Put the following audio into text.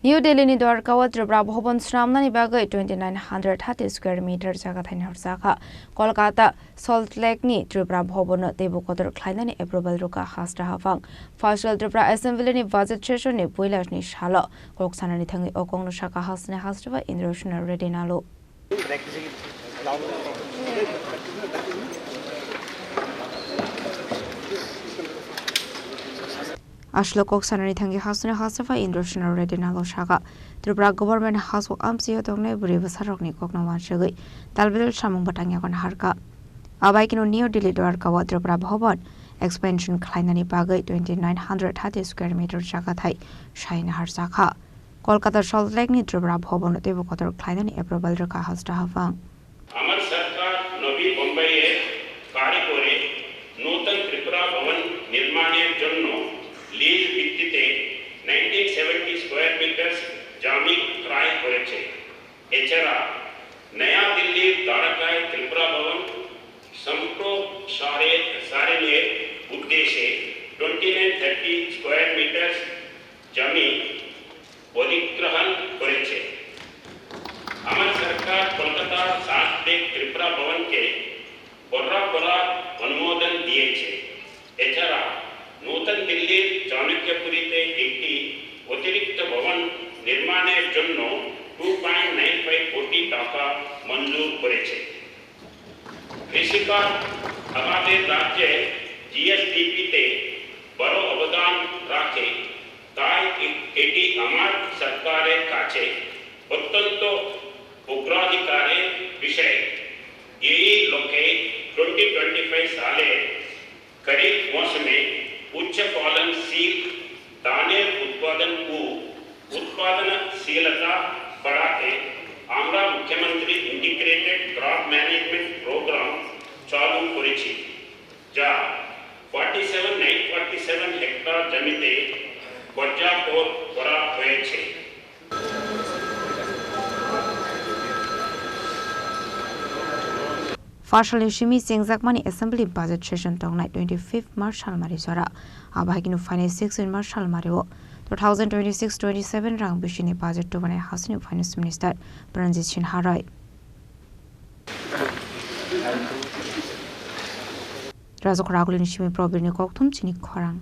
New Delhi ni Dwarka wa Tripura Bhavan Swnamnani Bagwi 2930 square meter Jagathai Naharjakha Kolkata Saltlake ni Tripura Bhavan Teibo Kotor Khlainani approval Rwkha Haste Hapang Phasalo Tripura Assembly ni budget session ni Puila ni Salo Koksanani Thangwi Kokno Sakha Hasteni Hastepha Indrasena Reddy Nallu Ashlo Koksanani Thangwi Hasteni Hastepha Indrasena Reddy Nallu Sakha Tripura government house of amsi yodongne buri basarokni Kokno wanshagui talbidul samung batangya kon harka abaikino New Delhi Dwarka wa Tripura Bhavan expansion Khlainani Bagwi 2930 square meter Jagathai Naharjakha Kolkata Saltlake ni Tripura Bhavan Teibo Kotor Khlainani approval Rwkha Haste Hapang আমার সরকার নবী বোম্বাইয়ে কারি করে নতুন ত্রিপুরা ভবন নির্মাণের জন্য lease ভিত্তিতে 1970 square metre জমি ক্রয় করেছে এছাড়া নয়া দিল্লির দ্বারকায় ত্রিপুরা ভবন সম্প্রসারণের উদ্দেশ্যে 2930 স্কয়ার মিটার জমি অধিগ্রহণ করেছে আমার সরকার কলকাতা সাল্টলেক ত্রিপুরা ভবনকে করার অনুমোদন দিয়েছে এছাড়া নতুন দিল্লির চাণক্যপুরীতে একটি অতিরিক্ত ভবন নির্মাণের জন্য 2.95 কোটি টাকা মঞ্জুর করেছে কৃষিকাজ আমাদের রাজ্যে জিএসডিপিতে বড় অবদান রাখে তাই এটি আমার সরকারের কাছে অত্যন্ত অগ্রাধিকারের বিষয় এই লক্ষ্যে 2025 সালে खरीफ मौसमे उच्च फलनशील धानेर उत्पादन को उत्पादनशीलता बढ़ाते আমরা মুখ্যমন্ত্রী ইন্টিগ্রেটেড ক্রপ ম্যানেজমেন্ট প্রোগ্রাম চালু করেছি যা 47,947 হেক্টর জমিতে পর্যাপ্ত করা হয়েছে Phasalo Shimi Chengjakha Assembly budget session tongnai 25th March salmari sora abhaginu finance 6 March salmari 2026-27 rang bishini budget to bane Hasteni Finance Minister Chini Harai Rwkha Shimi Probirni Kokthum Chini Khorang